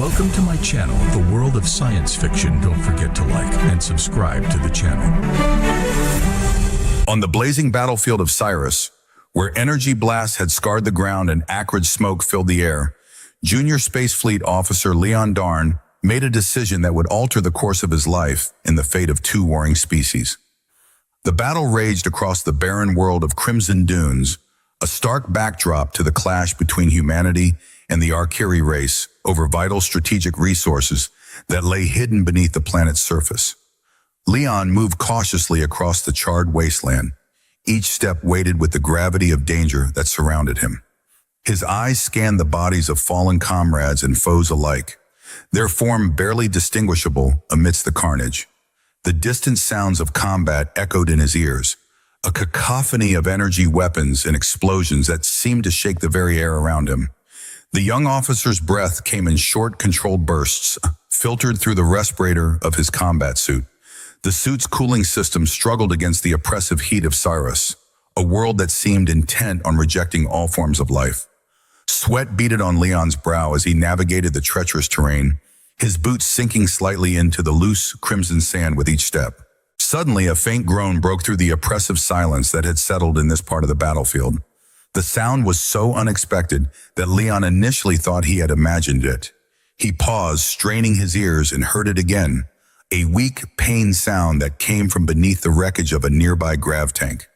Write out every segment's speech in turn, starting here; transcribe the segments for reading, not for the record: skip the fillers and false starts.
Welcome to my channel, The World of Science Fiction. Don't forget to like and subscribe to the channel. On the blazing battlefield of Cyrus, where energy blasts had scarred the ground and acrid smoke filled the air, Junior Space Fleet Officer Leon Darn made a decision that would alter the course of his life and the fate of two warring species. The battle raged across the barren world of Crimson Dunes, a stark backdrop to the clash between humanity and the Arcari race over vital strategic resources that lay hidden beneath the planet's surface. Leon moved cautiously across the charred wasteland, each step weighted with the gravity of danger that surrounded him. His eyes scanned the bodies of fallen comrades and foes alike, their form barely distinguishable amidst the carnage. The distant sounds of combat echoed in his ears, a cacophony of energy weapons and explosions that seemed to shake the very air around him. The young officer's breath came in short, controlled bursts, filtered through the respirator of his combat suit. The suit's cooling system struggled against the oppressive heat of Cyrus, a world that seemed intent on rejecting all forms of life. Sweat beaded on Leon's brow as he navigated the treacherous terrain, his boots sinking slightly into the loose, crimson sand with each step. Suddenly, a faint groan broke through the oppressive silence that had settled in this part of the battlefield. The sound was so unexpected that Leon initially thought he had imagined it. He paused, straining his ears, and heard it again, a weak, pained sound that came from beneath the wreckage of a nearby grav tank.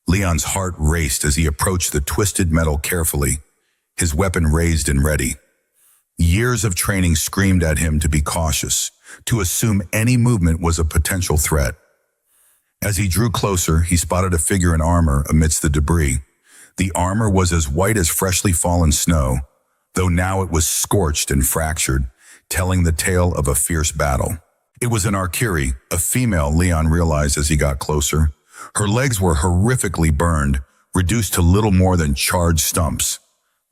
Leon's heart raced as he approached the twisted metal carefully, his weapon raised and ready. Years of training screamed at him to be cautious, to assume any movement was a potential threat. As he drew closer, he spotted a figure in armor amidst the debris. The armor was as white as freshly fallen snow, though now it was scorched and fractured, telling the tale of a fierce battle. It was an Arcari, a female, Leon realized as he got closer. Her legs were horrifically burned, reduced to little more than charred stumps.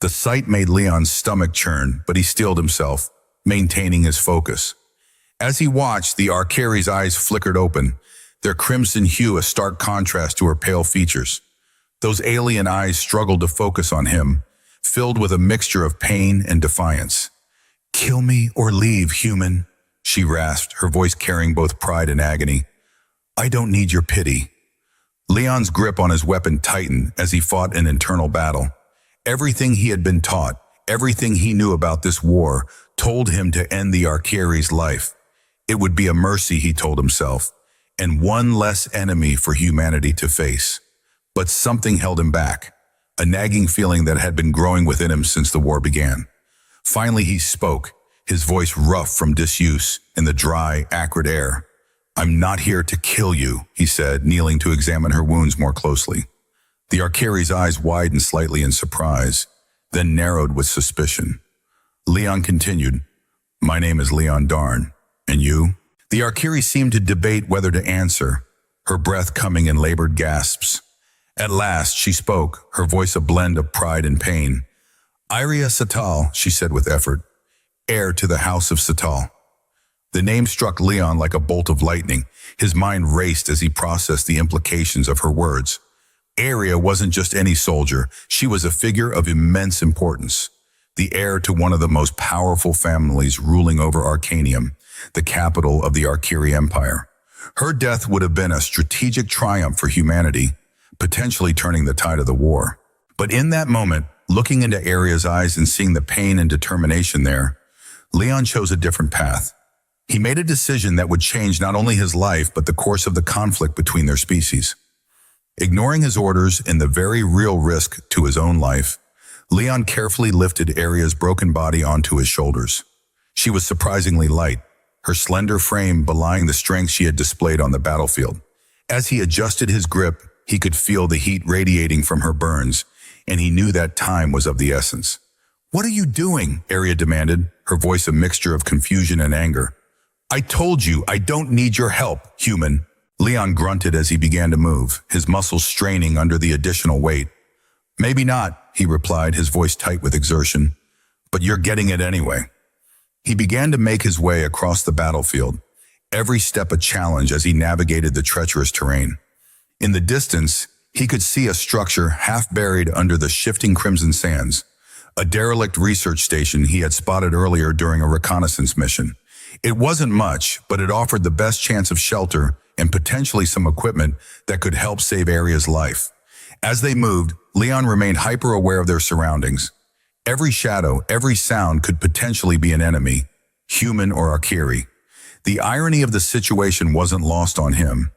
The sight made Leon's stomach churn, but he steeled himself, maintaining his focus. As he watched, the Arcari's eyes flickered open, their crimson hue a stark contrast to her pale features. Those alien eyes struggled to focus on him, filled with a mixture of pain and defiance. "Kill me or leave, human," she rasped, her voice carrying both pride and agony. "I don't need your pity." Leon's grip on his weapon tightened as he fought an internal battle. Everything he had been taught, everything he knew about this war, told him to end the Arcari's life. It would be a mercy, he told himself, and one less enemy for humanity to face. But something held him back, a nagging feeling that had been growing within him since the war began. Finally he spoke, his voice rough from disuse in the dry, acrid air. "I'm not here to kill you," he said, kneeling to examine her wounds more closely. The Arcari's eyes widened slightly in surprise, then narrowed with suspicion. Leon continued, "My name is Leon Darn, and you?" The Arcari seemed to debate whether to answer, her breath coming in labored gasps. At last she spoke, her voice a blend of pride and pain. "Iria Satal," she said with effort, "heir to the House of Satal." The name struck Leon like a bolt of lightning. His mind raced as he processed the implications of her words. Aria wasn't just any soldier. She was a figure of immense importance, the heir to one of the most powerful families ruling over Arcanium, the capital of the Arcari Empire. Her death would have been a strategic triumph for humanity, potentially turning the tide of the war. But in that moment, looking into Aria's eyes and seeing the pain and determination there, Leon chose a different path. He made a decision that would change not only his life, but the course of the conflict between their species. Ignoring his orders and the very real risk to his own life, Leon carefully lifted Aria's broken body onto his shoulders. She was surprisingly light, her slender frame belying the strength she had displayed on the battlefield. As he adjusted his grip, he could feel the heat radiating from her burns, and he knew that time was of the essence. "What are you doing?" Aria demanded, her voice a mixture of confusion and anger. "I told you, I don't need your help, human." Leon grunted as he began to move, his muscles straining under the additional weight. "Maybe not," he replied, his voice tight with exertion, "but you're getting it anyway." He began to make his way across the battlefield, every step a challenge as he navigated the treacherous terrain. In the distance, he could see a structure half buried under the shifting crimson sands, a derelict research station he had spotted earlier during a reconnaissance mission. It wasn't much, but it offered the best chance of shelter and potentially some equipment that could help save Aria's life. As they moved, Leon remained hyper-aware of their surroundings. Every shadow, every sound could potentially be an enemy, human or Akiri. The irony of the situation wasn't lost on him.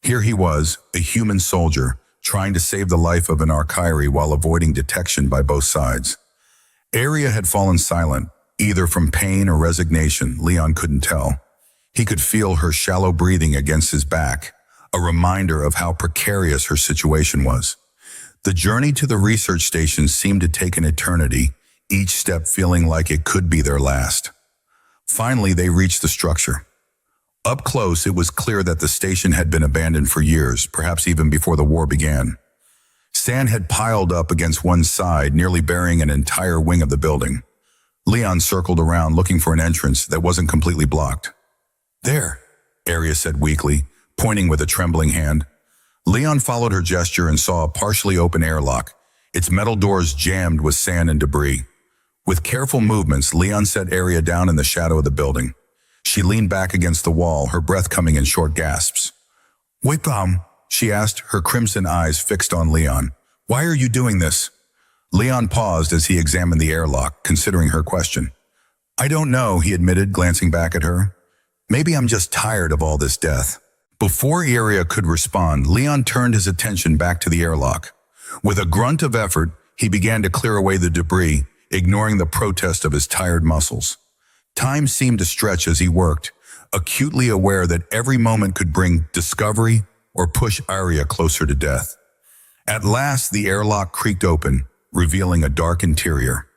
Here he was, a human soldier, trying to save the life of an Akiri while avoiding detection by both sides. Aria had fallen silent, either from pain or resignation. Leon couldn't tell. He could feel her shallow breathing against his back, a reminder of how precarious her situation was. The journey to the research station seemed to take an eternity, each step feeling like it could be their last. Finally, they reached the structure. Up close, it was clear that the station had been abandoned for years, perhaps even before the war began. Sand had piled up against one side, nearly burying an entire wing of the building. Leon circled around, looking for an entrance that wasn't completely blocked. "There," Aria said weakly, pointing with a trembling hand. Leon followed her gesture and saw a partially open airlock, its metal doors jammed with sand and debris. With careful movements, Leon set Aria down in the shadow of the building. She leaned back against the wall, her breath coming in short gasps. "Wait, she asked, her crimson eyes fixed on Leon. "Why are you doing this?" Leon paused as he examined the airlock, considering her question. "I don't know," he admitted, glancing back at her. "Maybe I'm just tired of all this death." Before Aria could respond, Leon turned his attention back to the airlock. With a grunt of effort, he began to clear away the debris, ignoring the protest of his tired muscles. Time seemed to stretch as he worked, acutely aware that every moment could bring discovery or push Aria closer to death. At last, the airlock creaked open, revealing a dark interior.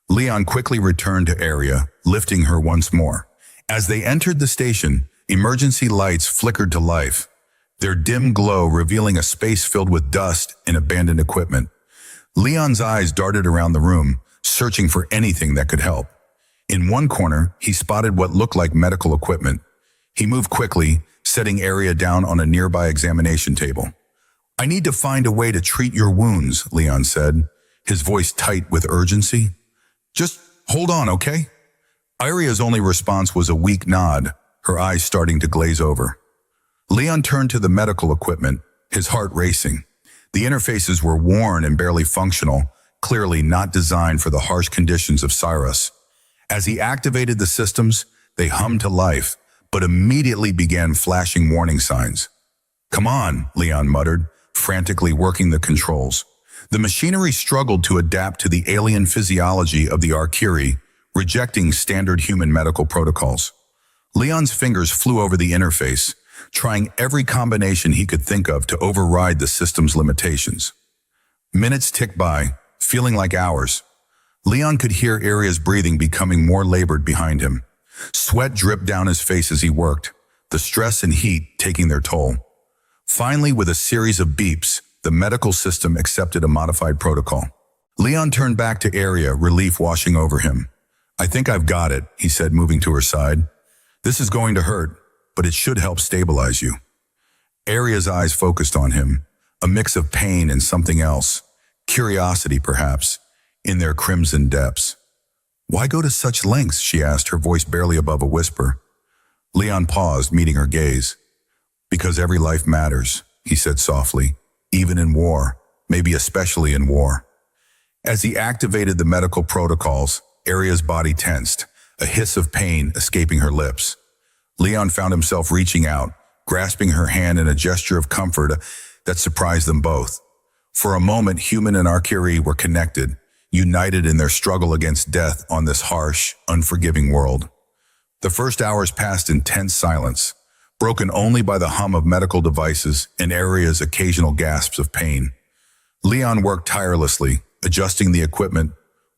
Leon quickly returned to Aria, lifting her once more. As they entered the station, emergency lights flickered to life, their dim glow revealing a space filled with dust and abandoned equipment. Leon's eyes darted around the room, searching for anything that could help. In one corner, he spotted what looked like medical equipment. He moved quickly, setting Aria down on a nearby examination table. "I need to find a way to treat your wounds," Leon said, his voice tight with urgency. "Just hold on, okay?" Aria's only response was a weak nod, her eyes starting to glaze over. Leon turned to the medical equipment, his heart racing. The interfaces were worn and barely functional, clearly not designed for the harsh conditions of Cyrus. As he activated the systems, they hummed to life, but immediately began flashing warning signs. "Come on," Leon muttered, frantically working the controls. The machinery struggled to adapt to the alien physiology of the Akiri, rejecting standard human medical protocols. Leon's fingers flew over the interface, trying every combination he could think of to override the system's limitations. Minutes ticked by, feeling like hours. Leon could hear Aria's breathing becoming more labored behind him. Sweat dripped down his face as he worked, the stress and heat taking their toll. Finally, with a series of beeps, the medical system accepted a modified protocol. Leon turned back to Aria, relief washing over him. "I think I've got it," he said, moving to her side. "This is going to hurt, but it should help stabilize you." Aria's eyes focused on him, a mix of pain and something else, curiosity perhaps, in their crimson depths. "Why go to such lengths?" she asked, her voice barely above a whisper. Leon paused, meeting her gaze. "Because every life matters," he said softly, "even in war, maybe especially in war." As he activated the medical protocols, Aria's body tensed, a hiss of pain escaping her lips. Leon found himself reaching out, grasping her hand in a gesture of comfort that surprised them both. For a moment, human and Akiri were connected, united in their struggle against death on this harsh, unforgiving world. The first hours passed in tense silence, broken only by the hum of medical devices and Aria's occasional gasps of pain. Leon worked tirelessly, adjusting the equipment,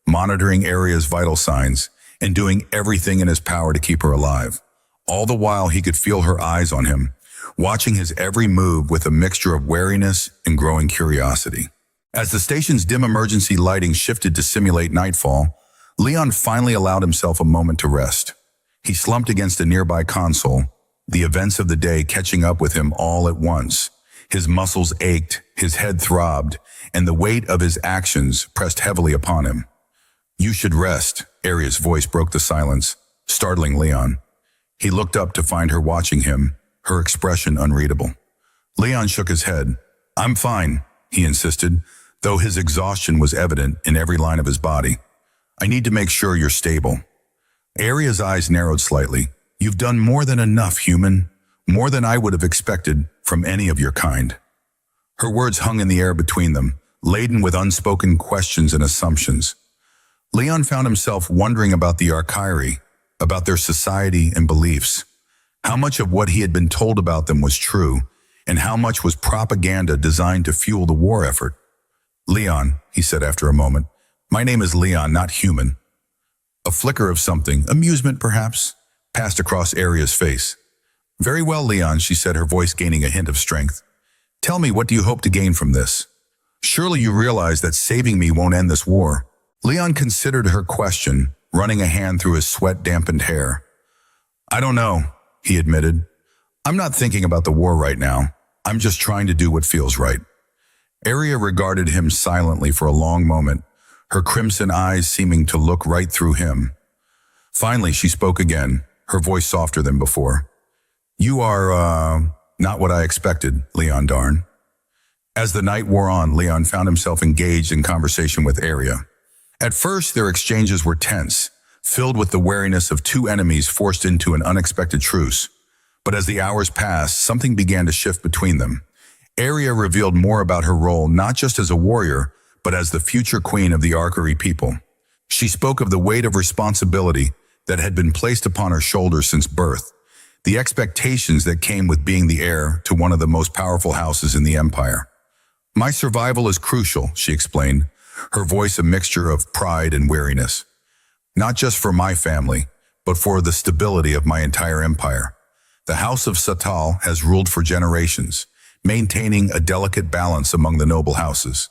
monitoring Aria's vital signs, and doing everything in his power to keep her alive. All the while, he could feel her eyes on him, watching his every move with a mixture of wariness and growing curiosity. As the station's dim emergency lighting shifted to simulate nightfall, Leon finally allowed himself a moment to rest. He slumped against a nearby console, the events of the day catching up with him all at once. His muscles ached, his head throbbed, and the weight of his actions pressed heavily upon him. You should rest, Aria's voice broke the silence, startling Leon. He looked up to find her watching him, her expression unreadable. Leon shook his head. I'm fine, he insisted, though his exhaustion was evident in every line of his body. I need to make sure you're stable. Aria's eyes narrowed slightly. You've done more than enough, human. More than I would have expected from any of your kind. Her words hung in the air between them, laden with unspoken questions and assumptions. Leon found himself wondering about the Archairi, about their society and beliefs. How much of what he had been told about them was true, and how much was propaganda designed to fuel the war effort? Leon, he said after a moment, my name is Leon, not human. A flicker of something, amusement perhaps, passed across Aria's face. Very well, Leon, she said, her voice gaining a hint of strength. Tell me, what do you hope to gain from this? Surely you realize that saving me won't end this war. Leon considered her question, running a hand through his sweat-dampened hair. I don't know, he admitted. I'm not thinking about the war right now. I'm just trying to do what feels right. Aria regarded him silently for a long moment, her crimson eyes seeming to look right through him. Finally, she spoke again, her voice softer than before. You are, not what I expected, Leon Darn. As the night wore on, Leon found himself engaged in conversation with Aria. At first, their exchanges were tense, filled with the wariness of two enemies forced into an unexpected truce. But as the hours passed, something began to shift between them. Aria revealed more about her role not just as a warrior, but as the future queen of the Archairi people. She spoke of the weight of responsibility that had been placed upon her shoulders since birth, the expectations that came with being the heir to one of the most powerful houses in the empire. My survival is crucial, she explained, her voice a mixture of pride and weariness. Not just for my family, but for the stability of my entire empire. The House of Satal has ruled for generations, maintaining a delicate balance among the noble houses.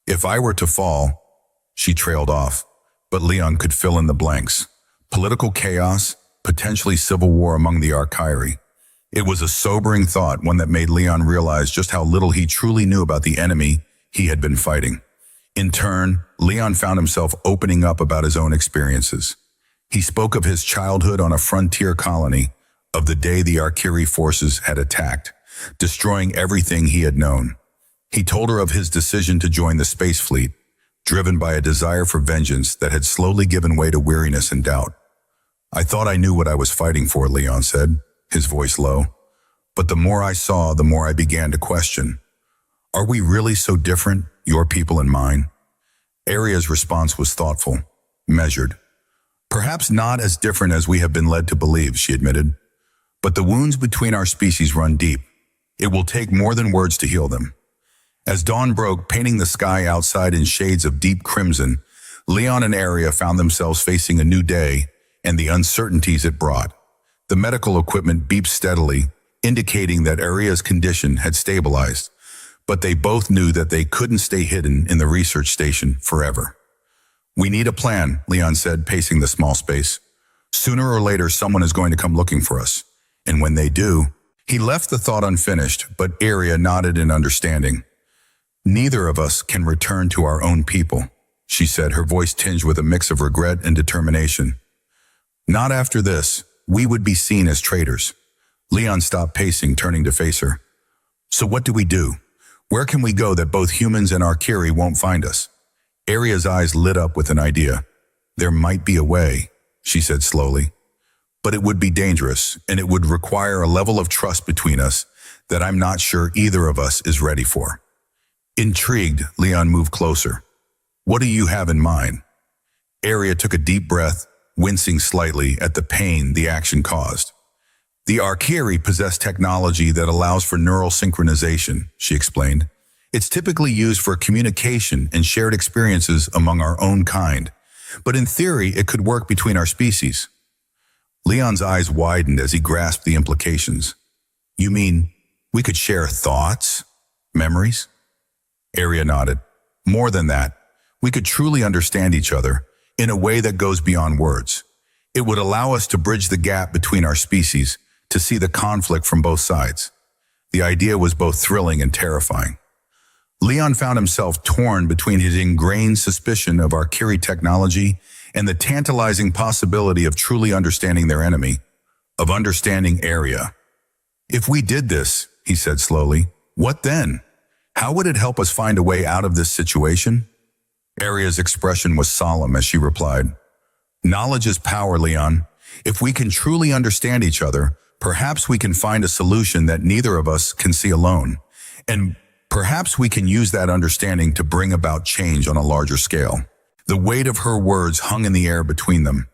If I were to fall, she trailed off, but Leon could fill in the blanks. Political chaos, potentially civil war among the Archairi. It was a sobering thought, one that made Leon realize just how little he truly knew about the enemy he had been fighting. In turn, Leon found himself opening up about his own experiences. He spoke of his childhood on a frontier colony, of the day the Archairi forces had attacked, destroying everything he had known. He told her of his decision to join the space fleet, driven by a desire for vengeance that had slowly given way to weariness and doubt. I thought I knew what I was fighting for, Leon said, his voice low. But the more I saw, the more I began to question. Are we really so different, your people and mine? Aria's response was thoughtful, measured. Perhaps not as different as we have been led to believe, she admitted. But the wounds between our species run deep. It will take more than words to heal them. As dawn broke, painting the sky outside in shades of deep crimson, Leon and Aria found themselves facing a new day and the uncertainties it brought. The medical equipment beeped steadily, indicating that Aria's condition had stabilized, but they both knew that they couldn't stay hidden in the research station forever. We need a plan, Leon said, pacing the small space. Sooner or later, someone is going to come looking for us. And when they do, he left the thought unfinished, but Aria nodded in understanding. Neither of us can return to our own people, she said, her voice tinged with a mix of regret and determination. Not after this. We would be seen as traitors. Leon stopped pacing, turning to face her. So what do we do? Where can we go that both humans and Archairi won't find us? Aria's eyes lit up with an idea. There might be a way, she said slowly. But it would be dangerous, and it would require a level of trust between us that I'm not sure either of us is ready for. Intrigued, Leon moved closer. What do you have in mind? Aria took a deep breath, wincing slightly at the pain the action caused. The Archairi possess technology that allows for neural synchronization, she explained. It's typically used for communication and shared experiences among our own kind, but in theory it could work between our species. Leon's eyes widened as he grasped the implications. You mean we could share thoughts? Memories? Aria nodded. More than that, we could truly understand each other in a way that goes beyond words. It would allow us to bridge the gap between our species, to see the conflict from both sides. The idea was both thrilling and terrifying. Leon found himself torn between his ingrained suspicion of Arcari technology and the tantalizing possibility of truly understanding their enemy, of understanding Area. If we did this, he said slowly, what then? How would it help us find a way out of this situation? Area's expression was solemn as she replied, knowledge is power, Leon. If we can truly understand each other, perhaps we can find a solution that neither of us can see alone. And perhaps we can use that understanding to bring about change on a larger scale. The weight of her words hung in the air between them.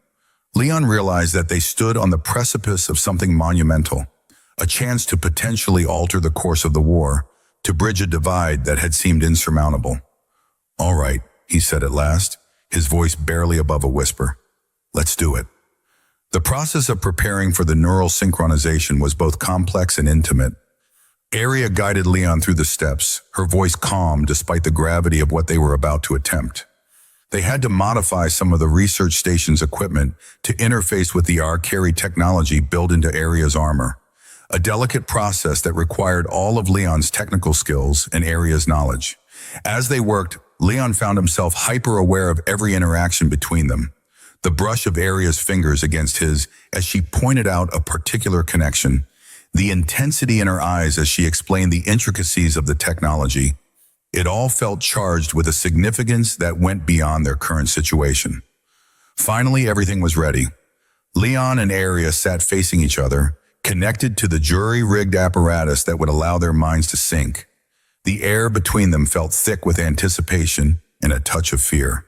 Leon realized that they stood on the precipice of something monumental, a chance to potentially alter the course of the war, to bridge a divide that had seemed insurmountable. All right, he said at last, his voice barely above a whisper. Let's do it. The process of preparing for the neural synchronization was both complex and intimate. Area guided Leon through the steps, her voice calm despite the gravity of what they were about to attempt. They had to modify some of the research station's equipment to interface with the Arcari technology built into Area's armor, a delicate process that required all of Leon's technical skills and Area's knowledge. As they worked, Leon found himself hyper-aware of every interaction between them. The brush of Area's fingers against his as she pointed out a particular connection, the intensity in her eyes as she explained the intricacies of the technology. It all felt charged with a significance that went beyond their current situation. Finally, everything was ready. Leon and Area sat facing each other, connected to the jury-rigged apparatus that would allow their minds to sync. The air between them felt thick with anticipation and a touch of fear.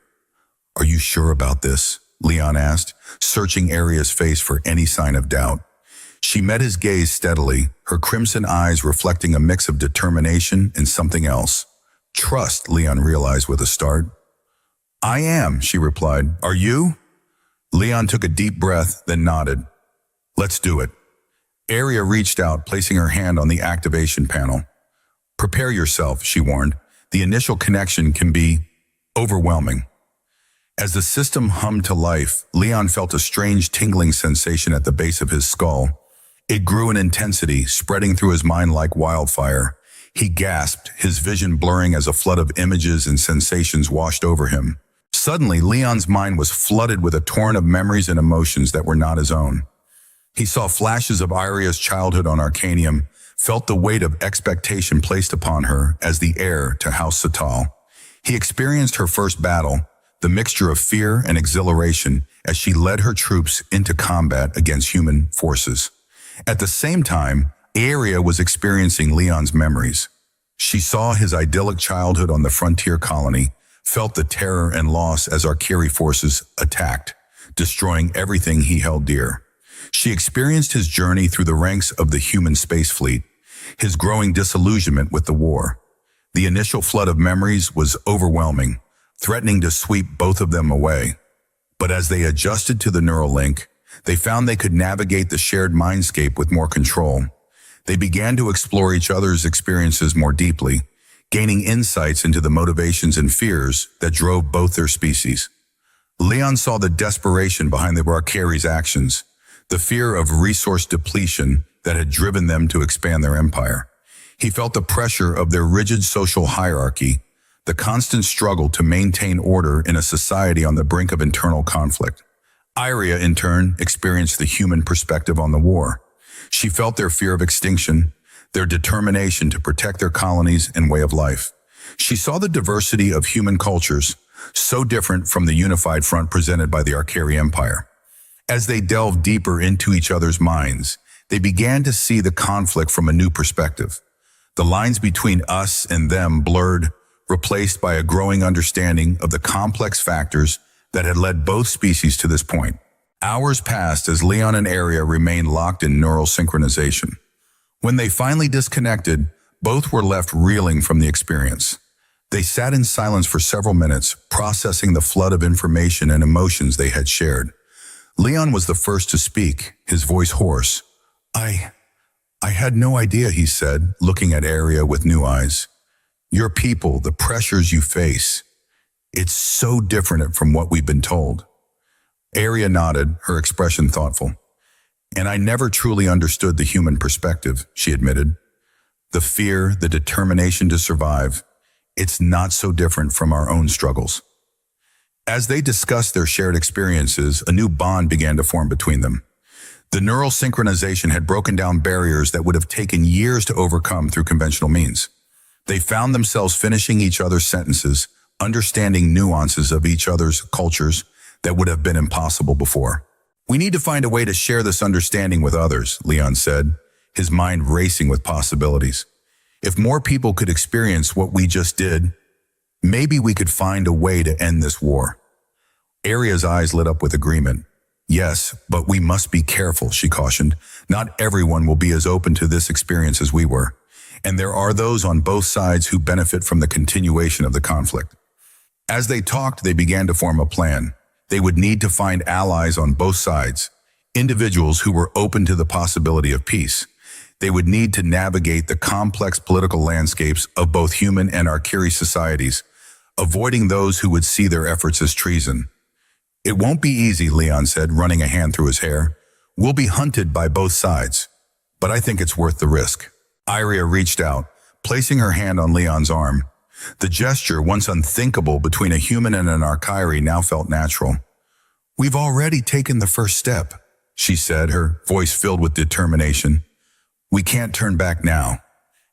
Are you sure about this? Leon asked, searching Area's face for any sign of doubt. She met his gaze steadily, her crimson eyes reflecting a mix of determination and something else. Trust, Leon realized with a start. I am, she replied. Are you? Leon took a deep breath, then nodded. Let's do it. Area reached out, placing her hand on the activation panel. Prepare yourself, she warned. The initial connection can be overwhelming. As the system hummed to life, Leon felt a strange tingling sensation at the base of his skull. It grew in intensity, spreading through his mind like wildfire. He gasped, his vision blurring as a flood of images and sensations washed over him. Suddenly, Leon's mind was flooded with a torrent of memories and emotions that were not his own. He saw flashes of Aria's childhood on Arcanium, felt the weight of expectation placed upon her as the heir to House Satal. He experienced her first battle, the mixture of fear and exhilaration as she led her troops into combat against human forces. At the same time, Aria was experiencing Leon's memories. She saw his idyllic childhood on the frontier colony, felt the terror and loss as Arcari forces attacked, destroying everything he held dear. She experienced his journey through the ranks of the human space fleet, his growing disillusionment with the war. The initial flood of memories was overwhelming, threatening to sweep both of them away. But as they adjusted to the neural link, they found they could navigate the shared mindscape with more control. They began to explore each other's experiences more deeply, gaining insights into the motivations and fears that drove both their species. Leon saw the desperation behind the Arcari's actions, the fear of resource depletion that had driven them to expand their empire. He felt the pressure of their rigid social hierarchy, the constant struggle to maintain order in a society on the brink of internal conflict. Iria, in turn, experienced the human perspective on the war. She felt their fear of extinction, their determination to protect their colonies and way of life. She saw the diversity of human cultures, so different from the unified front presented by the Arcari Empire. As they delved deeper into each other's minds, they began to see the conflict from a new perspective. The lines between us and them blurred, replaced by a growing understanding of the complex factors that had led both species to this point. Hours passed as Leon and Aria remained locked in neural synchronization. When they finally disconnected, both were left reeling from the experience. They sat in silence for several minutes, processing the flood of information and emotions they had shared. Leon was the first to speak, his voice hoarse. I had no idea, he said, looking at Aria with new eyes. Your people, the pressures you face. It's so different from what we've been told. Aria nodded, her expression thoughtful. And I never truly understood the human perspective, she admitted. The fear, the determination to survive. it's not so different from our own struggles. As they discussed their shared experiences, a new bond began to form between them. The neural synchronization had broken down barriers that would have taken years to overcome through conventional means. They found themselves finishing each other's sentences, understanding nuances of each other's cultures that would have been impossible before. "We need to find a way to share this understanding with others," Leon said, his mind racing with possibilities. "If more people could experience what we just did, maybe we could find a way to end this war." Aria's eyes lit up with agreement. "Yes, but we must be careful," she cautioned. "Not everyone will be as open to this experience as we were, and there are those on both sides who benefit from the continuation of the conflict." As they talked, they began to form a plan. They would need to find allies on both sides, individuals who were open to the possibility of peace. They would need to navigate the complex political landscapes of both human and Arcuri societies, avoiding those who would see their efforts as treason. "It won't be easy," Leon said, running a hand through his hair. "We'll be hunted by both sides, but I think it's worth the risk." Iria reached out, placing her hand on Leon's arm. The gesture, once unthinkable between a human and an Arcuri, now felt natural. "We've already taken the first step," she said, her voice filled with determination. "We can't turn back now."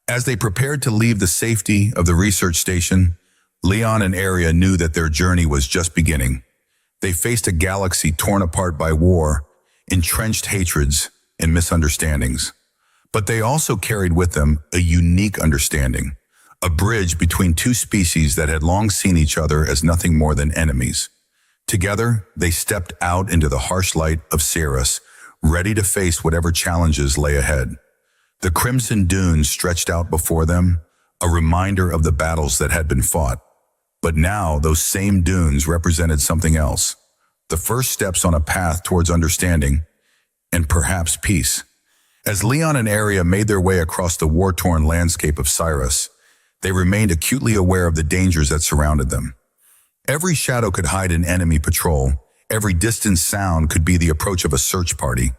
As they prepared to leave the safety of the research station, Leon and Aria knew that their journey was just beginning. They faced a galaxy torn apart by war, entrenched hatreds, and misunderstandings. But they also carried with them a unique understanding, a bridge between two species that had long seen each other as nothing more than enemies. Together, they stepped out into the harsh light of Ceres, ready to face whatever challenges lay ahead. The crimson dunes stretched out before them, a reminder of the battles that had been fought. But now those same dunes represented something else, the first steps on a path towards understanding and perhaps peace. As Leon and Aria made their way across the war-torn landscape of Cyrus, they remained acutely aware of the dangers that surrounded them. Every shadow could hide an enemy patrol, every distant sound could be the approach of a search party.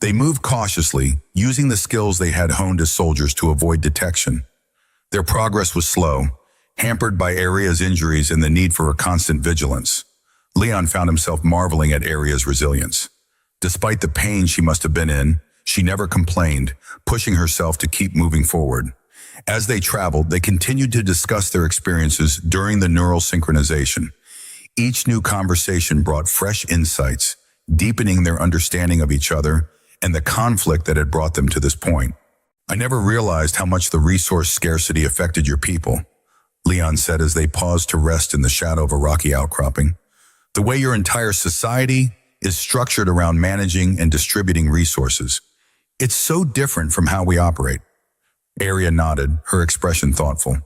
They moved cautiously, using the skills they had honed as soldiers to avoid detection. Their progress was slow, hampered by Aria's injuries and the need for a constant vigilance. Leon found himself marveling at Aria's resilience. Despite the pain she must have been in, she never complained, pushing herself to keep moving forward. As they traveled, they continued to discuss their experiences during the neural synchronization. Each new conversation brought fresh insights, deepening their understanding of each other and the conflict that had brought them to this point. "I never realized how much the resource scarcity affected your people," Leon said as they paused to rest in the shadow of a rocky outcropping. "The way your entire society is structured around managing and distributing resources. It's so different from how we operate." Aria nodded, her expression thoughtful.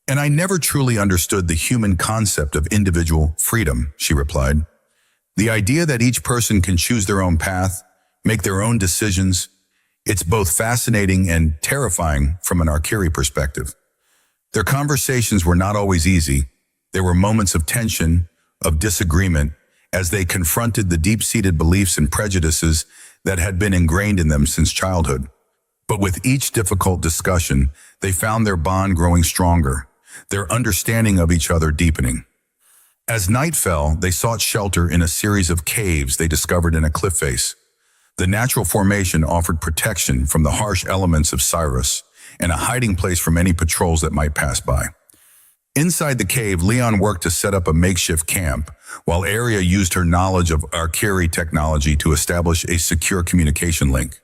"And I never truly understood the human concept of individual freedom," she replied. "The idea that each person can choose their own path, make their own decisions, it's both fascinating and terrifying from an Arcuri perspective." Their conversations were not always easy. There were moments of tension, of disagreement, as they confronted the deep-seated beliefs and prejudices that had been ingrained in them since childhood. But with each difficult discussion, they found their bond growing stronger, their understanding of each other deepening. As night fell, they sought shelter in a series of caves they discovered in a cliff face. The natural formation offered protection from the harsh elements of Cyrus and a hiding place from any patrols that might pass by. Inside the cave, Leon worked to set up a makeshift camp, while Aria used her knowledge of Arcuri technology to establish a secure communication link.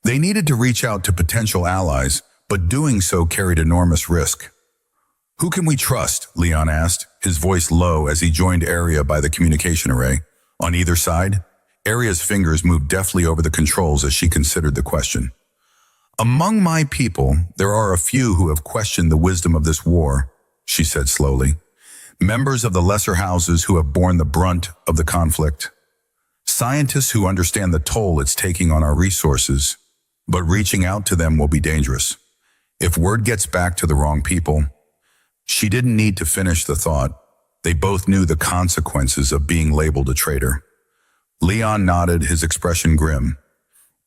They needed to reach out to potential allies, but doing so carried enormous risk. "Who can we trust?" Leon asked, his voice low as he joined Aria by the communication array. On either side, Aria's fingers moved deftly over the controls as she considered the question. "Among my people, there are a few who have questioned the wisdom of this war," she said slowly. "Members of the lesser houses who have borne the brunt of the conflict. Scientists who understand the toll it's taking on our resources, but reaching out to them will be dangerous. If word gets back to the wrong people..." She didn't need to finish the thought. They both knew the consequences of being labeled a traitor. Leon nodded, his expression grim.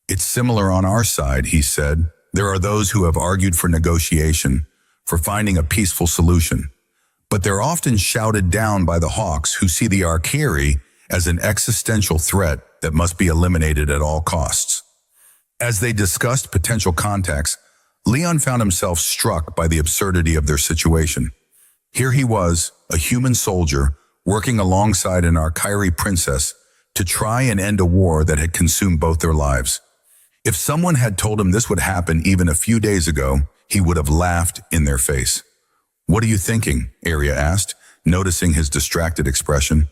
"It's similar on our side," he said. "There are those who have argued for negotiation, for finding a peaceful solution. but they're often shouted down by the Hawks, who see the Archaea as an existential threat that must be eliminated at all costs. As they discussed potential contacts, Leon found himself struck by the absurdity of their situation. Here he was, a human soldier, working alongside an Archaea princess to try and end a war that had consumed both their lives. If someone had told him this would happen even a few days ago, he would have laughed in their face. "What are you thinking?" Arya asked, noticing his distracted expression.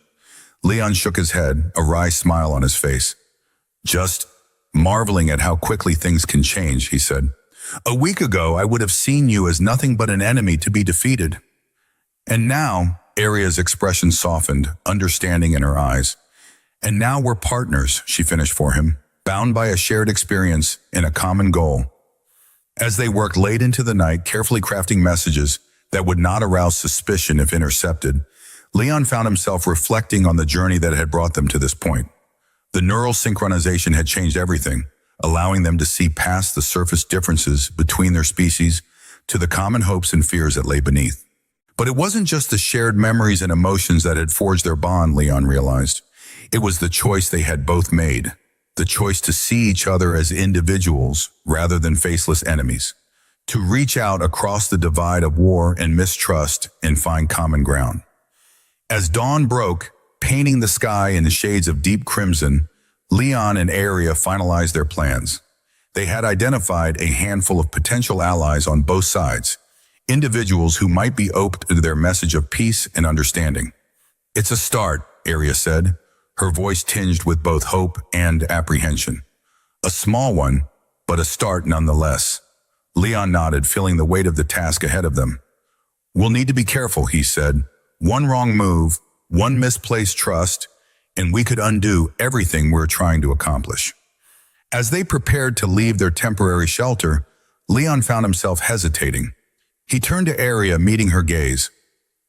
Leon shook his head, a wry smile on his face. "Just marveling at how quickly things can change," he said. "A week ago, I would have seen you as nothing but an enemy to be defeated. And now," Arya's expression softened, understanding in her eyes. "And now we're partners," she finished for him, bound by a shared experience and a common goal. As they worked late into the night, carefully crafting messages that would not arouse suspicion if intercepted, Leon found himself reflecting on the journey that had brought them to this point. The neural synchronization had changed everything, allowing them to see past the surface differences between their species to the common hopes and fears that lay beneath. But it wasn't just the shared memories and emotions that had forged their bond, Leon realized. It was the choice they had both made, the choice to see each other as individuals rather than faceless enemies, to reach out across the divide of war and mistrust and find common ground. As dawn broke, painting the sky in the shades of deep crimson, Leon and Arya finalized their plans. They had identified a handful of potential allies on both sides, individuals who might be open to their message of peace and understanding. "It's a start," Arya said, her voice tinged with both hope and apprehension. "A small one, but a start nonetheless." Leon nodded, feeling the weight of the task ahead of them. "We'll need to be careful," he said. "One wrong move, one misplaced trust, and we could undo everything we're trying to accomplish." As they prepared to leave their temporary shelter, Leon found himself hesitating. He turned to Arya, meeting her gaze.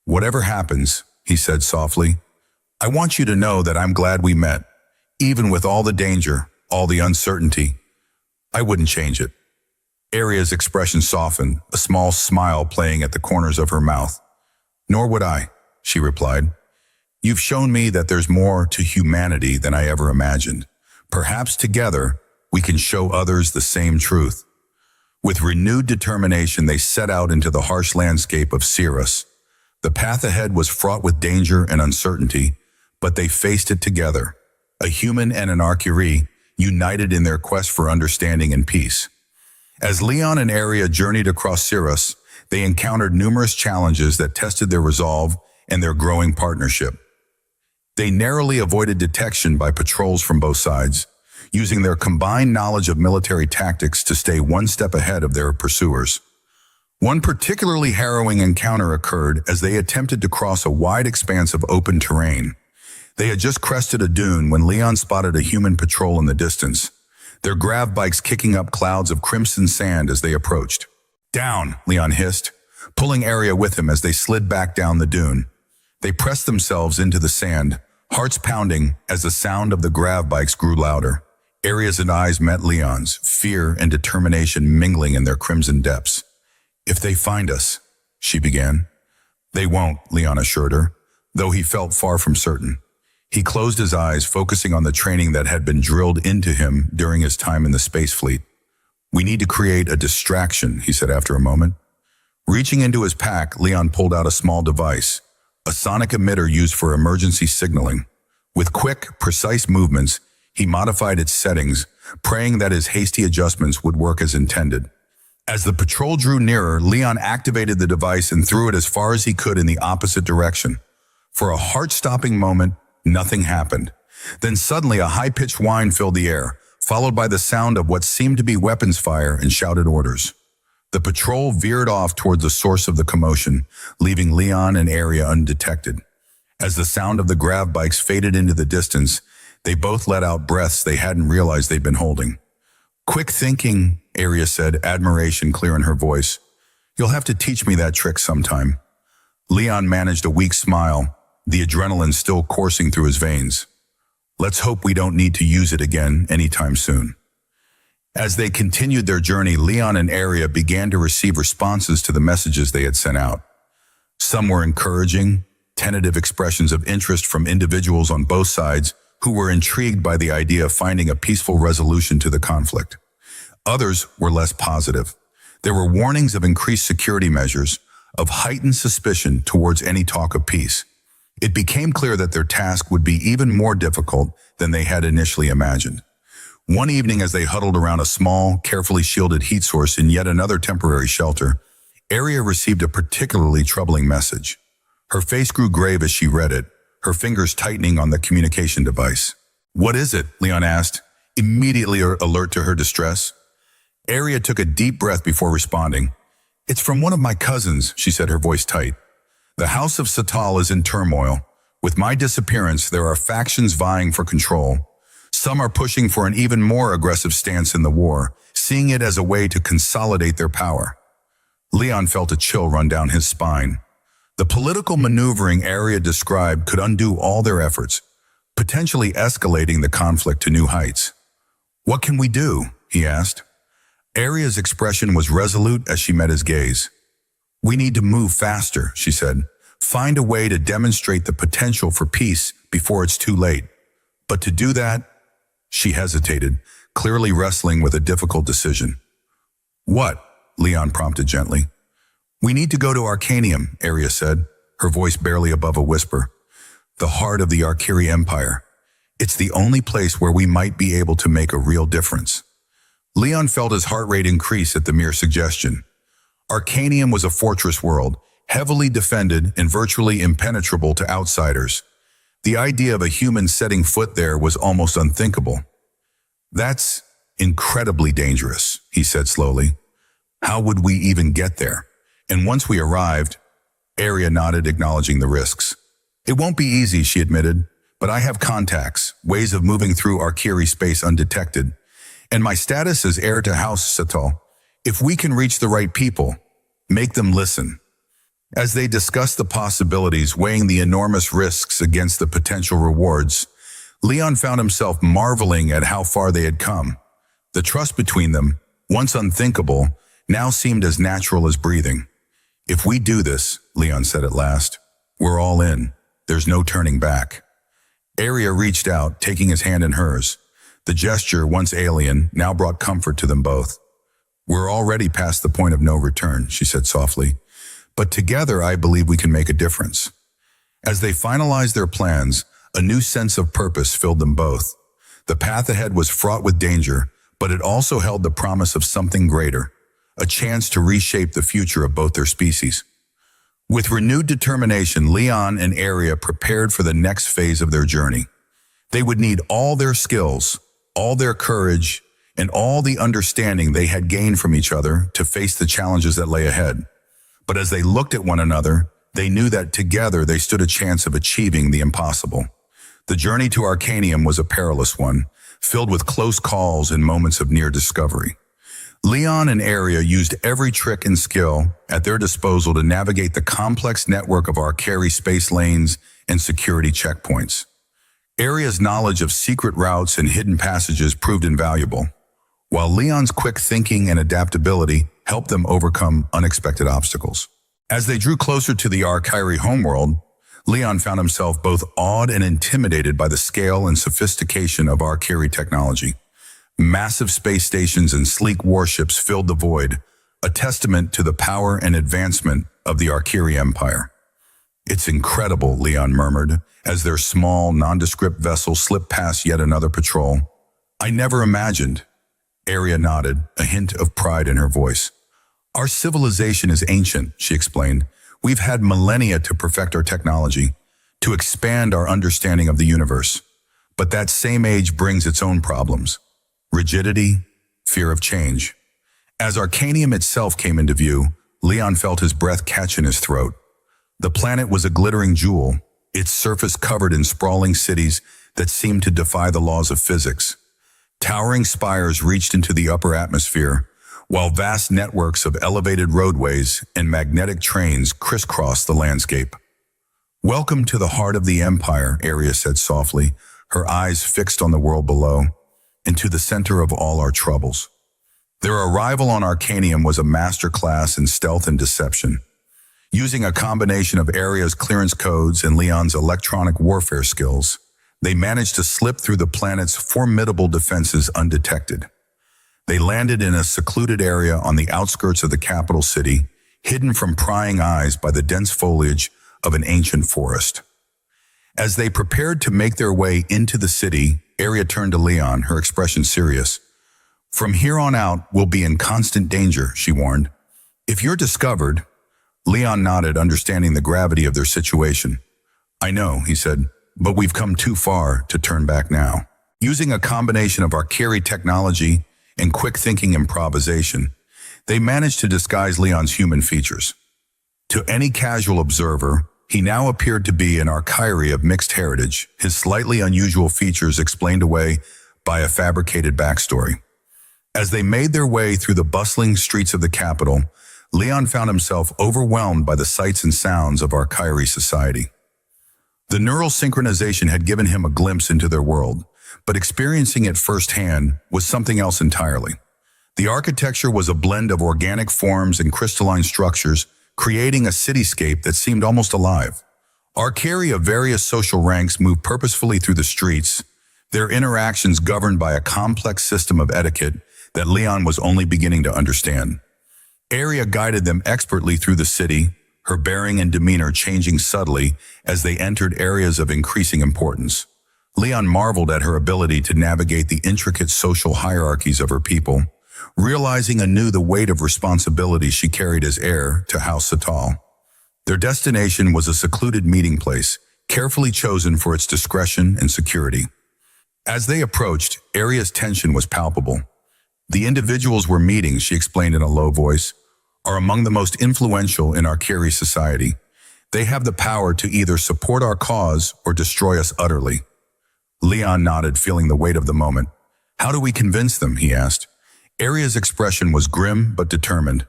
"Whatever happens," he said softly, "I want you to know that I'm glad we met. Even with all the danger, all the uncertainty, I wouldn't change it." Arya's expression softened, a small smile playing at the corners of her mouth. "Nor would I," she replied. "You've shown me that there's more to humanity than I ever imagined. Perhaps together, we can show others the same truth." With renewed determination, they set out into the harsh landscape of Cirrus. The path ahead was fraught with danger and uncertainty, but they faced it together, a human and an Archaea, united in their quest for understanding and peace. As Leon and Arya journeyed across Cirrus, they encountered numerous challenges that tested their resolve and their growing partnership. They narrowly avoided detection by patrols from both sides, using their combined knowledge of military tactics to stay one step ahead of their pursuers. One particularly harrowing encounter occurred as they attempted to cross a wide expanse of open terrain. They had just crested a dune when Leon spotted a human patrol in the distance, their grav bikes kicking up clouds of crimson sand as they approached. "Down," Leon hissed, pulling Arya with him as they slid back down the dune. They pressed themselves into the sand, hearts pounding as the sound of the grav bikes grew louder. Arya's eyes met Leon's, fear and determination mingling in their crimson depths. "If they find us," she began. "They won't," Leon assured her, though he felt far from certain. He closed his eyes, focusing on the training that had been drilled into him during his time in the space fleet. "We need to create a distraction," he said after a moment. Reaching into his pack, Leon pulled out a small device, a sonic emitter used for emergency signaling. With quick, precise movements, he modified its settings, praying that his hasty adjustments would work as intended. As the patrol drew nearer, Leon activated the device and threw it as far as he could in the opposite direction. For a heart-stopping moment, nothing happened. Then suddenly a high-pitched whine filled the air, followed by the sound of what seemed to be weapons fire and shouted orders. The patrol veered off toward the source of the commotion, leaving Leon and Arya undetected. As the sound of the grav bikes faded into the distance, they both let out breaths they hadn't realized they'd been holding. "Quick thinking," Arya said, admiration clear in her voice. "You'll have to teach me that trick sometime." Leon managed a weak smile, the adrenaline still coursing through his veins. "Let's hope we don't need to use it again anytime soon." As they continued their journey, Leon and Arya began to receive responses to the messages they had sent out. Some were encouraging, tentative expressions of interest from individuals on both sides who were intrigued by the idea of finding a peaceful resolution to the conflict. Others were less positive. There were warnings of increased security measures, of heightened suspicion towards any talk of peace. It became clear that their task would be even more difficult than they had initially imagined. One evening, as they huddled around a small, carefully shielded heat source in yet another temporary shelter, Aria received a particularly troubling message. Her face grew grave as she read it, her fingers tightening on the communication device. "What is it?" Leon asked, immediately alert to her distress. Aria took a deep breath before responding. "It's from one of my cousins," she said, her voice tight. "The House of Satal is in turmoil. With my disappearance, there are factions vying for control. Some are pushing for an even more aggressive stance in the war, seeing it as a way to consolidate their power." Leon felt a chill run down his spine. The political maneuvering Aria described could undo all their efforts, potentially escalating the conflict to new heights. "What can we do?" he asked. Aria's expression was resolute as she met his gaze. "We need to move faster," she said. "Find a way to demonstrate the potential for peace before it's too late. But to do that," she hesitated, clearly wrestling with a difficult decision. "What?" Leon prompted gently. "We need to go to Arcanium," Aria said, her voice barely above a whisper. "The heart of the Arciri Empire. It's the only place where we might be able to make a real difference." Leon felt his heart rate increase at the mere suggestion. Arcanium was a fortress world, heavily defended and virtually impenetrable to outsiders. The idea of a human setting foot there was almost unthinkable. "That's incredibly dangerous," he said slowly. "How would we even get there? And once we arrived," Aria nodded, acknowledging the risks. "It won't be easy," she admitted, "but I have contacts, ways of moving through Arciri space undetected. And my status as heir to House Satal. If we can reach the right people, make them listen." As they discussed the possibilities, weighing the enormous risks against the potential rewards, Leon found himself marveling at how far they had come. The trust between them, once unthinkable, now seemed as natural as breathing. "If we do this," Leon said at last, "we're all in. There's no turning back." Aria reached out, taking his hand in hers. The gesture, once alien, now brought comfort to them both. "We're already past the point of no return," she said softly. "But together I believe we can make a difference." As they finalized their plans, a new sense of purpose filled them both. The path ahead was fraught with danger, but it also held the promise of something greater, a chance to reshape the future of both their species. With renewed determination, Leon and Aria prepared for the next phase of their journey. They would need all their skills, all their courage, and all the understanding they had gained from each other to face the challenges that lay ahead. But as they looked at one another, they knew that together they stood a chance of achieving the impossible. The journey to Arcanium was a perilous one, filled with close calls and moments of near discovery. Leon and Aria used every trick and skill at their disposal to navigate the complex network of Arcari space lanes and security checkpoints. Aria's knowledge of secret routes and hidden passages proved invaluable, while Leon's quick thinking and adaptability helped them overcome unexpected obstacles. As they drew closer to the Arcari homeworld, Leon found himself both awed and intimidated by the scale and sophistication of Arcari technology. Massive space stations and sleek warships filled the void, a testament to the power and advancement of the Arcari Empire. "It's incredible," Leon murmured, as their small, nondescript vessel slipped past yet another patrol. "I never imagined." Aria nodded, a hint of pride in her voice. "Our civilization is ancient," she explained. "We've had millennia to perfect our technology, to expand our understanding of the universe. But that same age brings its own problems. Rigidity, fear of change." As Arcanium itself came into view, Leon felt his breath catch in his throat. The planet was a glittering jewel, its surface covered in sprawling cities that seemed to defy the laws of physics. Towering spires reached into the upper atmosphere, while vast networks of elevated roadways and magnetic trains crisscrossed the landscape. "Welcome to the heart of the Empire," Aria said softly, her eyes fixed on the world below, "and to the center of all our troubles." Their arrival on Arcanium was a masterclass in stealth and deception. Using a combination of Aria's clearance codes and Leon's electronic warfare skills, they managed to slip through the planet's formidable defenses undetected. They landed in a secluded area on the outskirts of the capital city, hidden from prying eyes by the dense foliage of an ancient forest. As they prepared to make their way into the city, Aria turned to Leon, her expression serious. "From here on out, we'll be in constant danger," she warned. "If you're discovered..." Leon nodded, understanding the gravity of their situation. "I know," he said, "but we've come too far to turn back now." Using a combination of arcane technology and quick-thinking improvisation, they managed to disguise Leon's human features. To any casual observer, he now appeared to be an archaea of mixed heritage, his slightly unusual features explained away by a fabricated backstory. As they made their way through the bustling streets of the capital, Leon found himself overwhelmed by the sights and sounds of archaea society. The neural synchronization had given him a glimpse into their world, but experiencing it firsthand was something else entirely. The architecture was a blend of organic forms and crystalline structures, creating a cityscape that seemed almost alive. Archaea of various social ranks moved purposefully through the streets, their interactions governed by a complex system of etiquette that Leon was only beginning to understand. Aria guided them expertly through the city, her bearing and demeanor changing subtly as they entered areas of increasing importance. Leon marveled at her ability to navigate the intricate social hierarchies of her people, realizing anew the weight of responsibility she carried as heir to House Satal. Their destination was a secluded meeting place, carefully chosen for its discretion and security. As they approached, Aria's tension was palpable. "The individuals we're meeting," she explained in a low voice, "are among the most influential in archaea society. They have the power to either support our cause or destroy us utterly." Leon nodded, feeling the weight of the moment. "How do we convince them?" he asked. Aria's expression was grim but determined.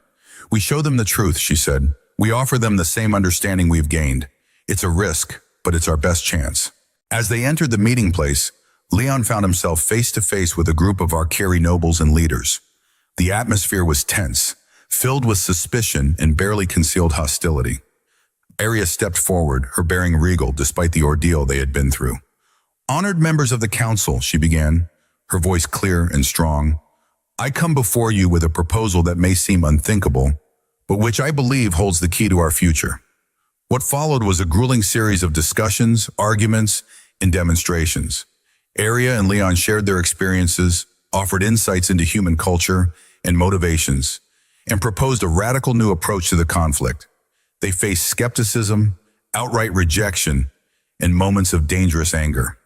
"We show them the truth," she said. "We offer them the same understanding we've gained. It's a risk, but it's our best chance." As they entered the meeting place, Leon found himself face to face with a group of archaea nobles and leaders. The atmosphere was tense, filled with suspicion and barely concealed hostility. Aria stepped forward, her bearing regal despite the ordeal they had been through. "Honored members of the council," she began, her voice clear and strong, "I come before you with a proposal that may seem unthinkable, but which I believe holds the key to our future." What followed was a grueling series of discussions, arguments, and demonstrations. Aria and Leon shared their experiences, offered insights into human culture and motivations, and proposed a radical new approach to the conflict. They faced skepticism, outright rejection, and moments of dangerous anger.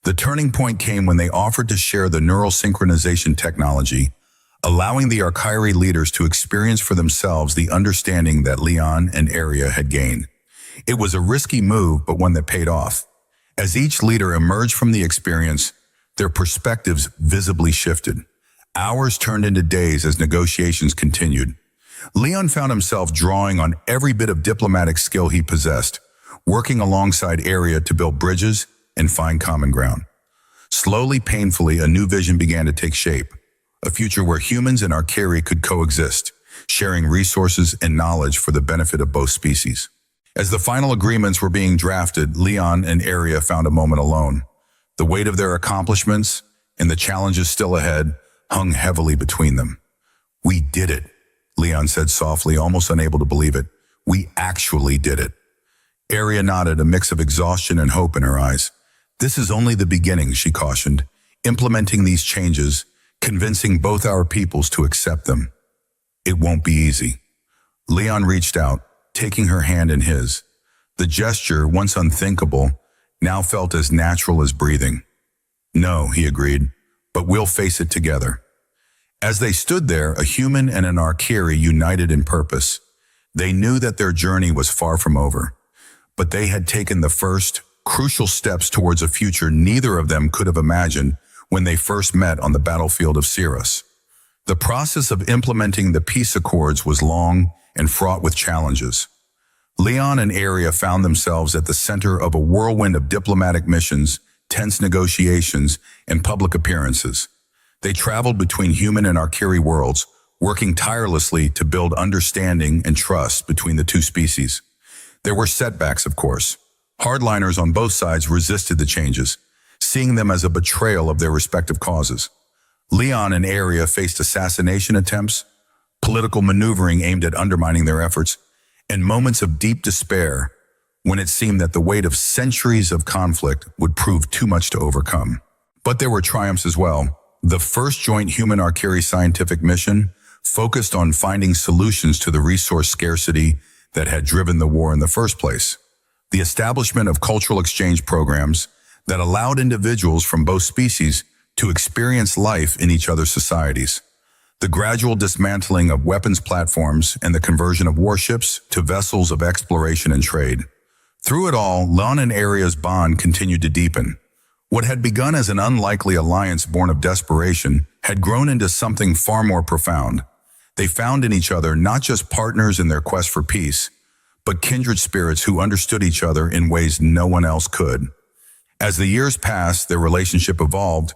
The turning point came when they offered to share the neural synchronization technology, allowing the archaea leaders to experience for themselves the understanding that Leon and Aria had gained. It was a risky move, but one that paid off. As each leader emerged from the experience, their perspectives visibly shifted. Hours turned into days as negotiations continued. Leon found himself drawing on every bit of diplomatic skill he possessed, working alongside Aria to build bridges and find common ground. Slowly, painfully, a new vision began to take shape, a future where humans and archaea could coexist, sharing resources and knowledge for the benefit of both species. As the final agreements were being drafted, Leon and Aria found a moment alone. The weight of their accomplishments and the challenges still ahead hung heavily between them. "We did it," Leon said softly, almost unable to believe it. "We actually did it." Aria nodded, a mix of exhaustion and hope in her eyes. "This is only the beginning," she cautioned, "implementing these changes, convincing both our peoples to accept them. It won't be easy." Leon reached out, taking her hand in his. The gesture, once unthinkable, now felt as natural as breathing. "No," he agreed, "but we'll face it together." As they stood there, a human and an archaea united in purpose. They knew that their journey was far from over, but they had taken the first, crucial steps towards a future neither of them could have imagined when they first met on the battlefield of Cirrus. The process of implementing the peace accords was long and fraught with challenges. Leon and Aria found themselves at the center of a whirlwind of diplomatic missions, tense negotiations, and public appearances. They traveled between human and archaea worlds, working tirelessly to build understanding and trust between the two species. There were setbacks, of course. Hardliners on both sides resisted the changes, seeing them as a betrayal of their respective causes. Leon and Aria faced assassination attempts, political maneuvering aimed at undermining their efforts, and moments of deep despair when it seemed that the weight of centuries of conflict would prove too much to overcome. But there were triumphs as well. The first joint human-Arcuri scientific mission focused on finding solutions to the resource scarcity that had driven the war in the first place. The establishment of cultural exchange programs that allowed individuals from both species to experience life in each other's societies. The gradual dismantling of weapons platforms and the conversion of warships to vessels of exploration and trade. Through it all, Leon and Aria's bond continued to deepen. What had begun as an unlikely alliance born of desperation had grown into something far more profound. They found in each other not just partners in their quest for peace, but kindred spirits who understood each other in ways no one else could. As the years passed, their relationship evolved,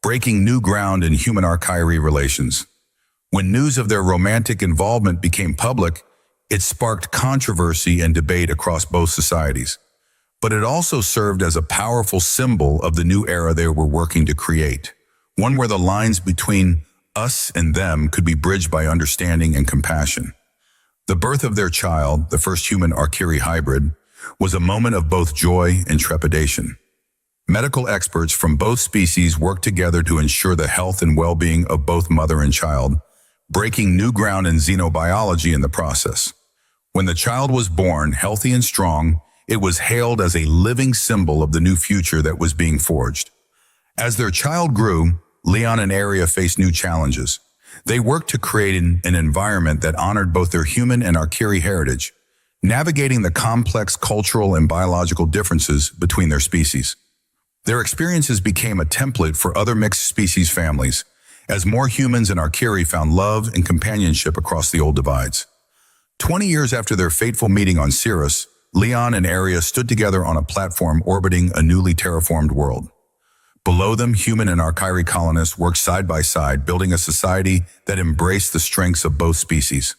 breaking new ground in human-Arcuri relations. When news of their romantic involvement became public, it sparked controversy and debate across both societies. But it also served as a powerful symbol of the new era they were working to create, one where the lines between us and them could be bridged by understanding and compassion. The birth of their child, the first human-Arcuri hybrid, was a moment of both joy and trepidation. Medical experts from both species worked together to ensure the health and well-being of both mother and child, breaking new ground in xenobiology in the process. When the child was born, healthy and strong, it was hailed as a living symbol of the new future that was being forged. As their child grew, Leon and Aria faced new challenges. They worked to create an environment that honored both their human and Arcuri heritage, navigating the complex cultural and biological differences between their species. Their experiences became a template for other mixed species families, as more humans and Arcuri found love and companionship across the old divides. 20 years after their fateful meeting on Cirrus, Leon and Aria stood together on a platform orbiting a newly terraformed world. Below them, human and Arcuri colonists worked side by side, building a society that embraced the strengths of both species.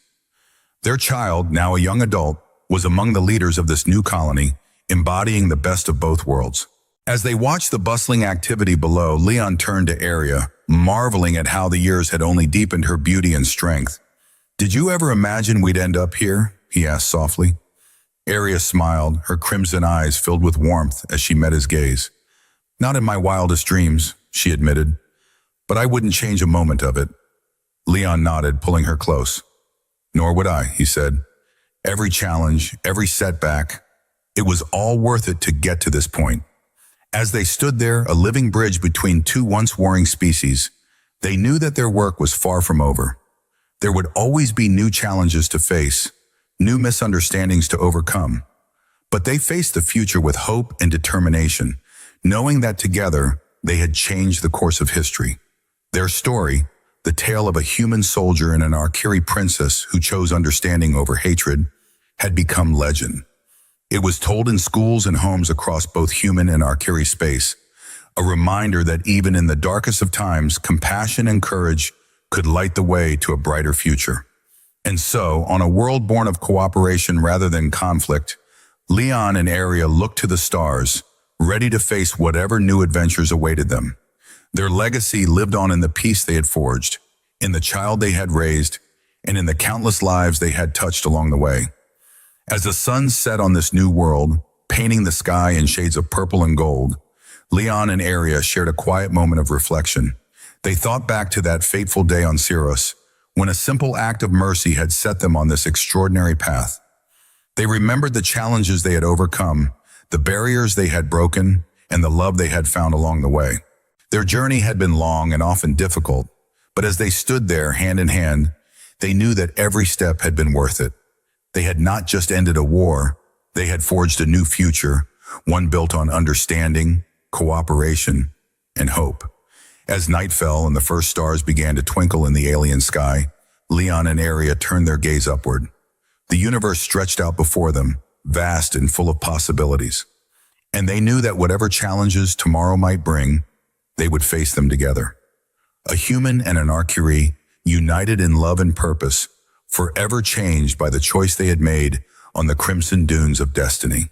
Their child, now a young adult, was among the leaders of this new colony, embodying the best of both worlds. As they watched the bustling activity below, Leon turned to Aria, marveling at how the years had only deepened her beauty and strength. "Did you ever imagine we'd end up here?" he asked softly. Aria smiled, her crimson eyes filled with warmth as she met his gaze. "Not in my wildest dreams," she admitted, "but I wouldn't change a moment of it." Leon nodded, pulling her close. "Nor would I," he said. "Every challenge, every setback, it was all worth it to get to this point." As they stood there, a living bridge between two once warring species, they knew that their work was far from over. There would always be new challenges to face, new misunderstandings to overcome. But they faced the future with hope and determination, knowing that together they had changed the course of history. Their story, the tale of a human soldier and an Arcuri princess who chose understanding over hatred, had become legend. It was told in schools and homes across both human and Arcuri space, a reminder that even in the darkest of times, compassion and courage could light the way to a brighter future. And so, on a world born of cooperation rather than conflict, Leon and Aria looked to the stars, ready to face whatever new adventures awaited them. Their legacy lived on in the peace they had forged, in the child they had raised, and in the countless lives they had touched along the way. As the sun set on this new world, painting the sky in shades of purple and gold, Leon and Aria shared a quiet moment of reflection. They thought back to that fateful day on Cirrus, when a simple act of mercy had set them on this extraordinary path. They remembered the challenges they had overcome, the barriers they had broken, and the love they had found along the way. Their journey had been long and often difficult, but as they stood there hand in hand, they knew that every step had been worth it. They had not just ended a war, they had forged a new future, one built on understanding, cooperation, and hope. As night fell and the first stars began to twinkle in the alien sky, Leon and Aria turned their gaze upward. The universe stretched out before them, vast and full of possibilities. And they knew that whatever challenges tomorrow might bring, they would face them together. A human and an Arcuri, united in love and purpose, forever changed by the choice they had made on the crimson dunes of destiny.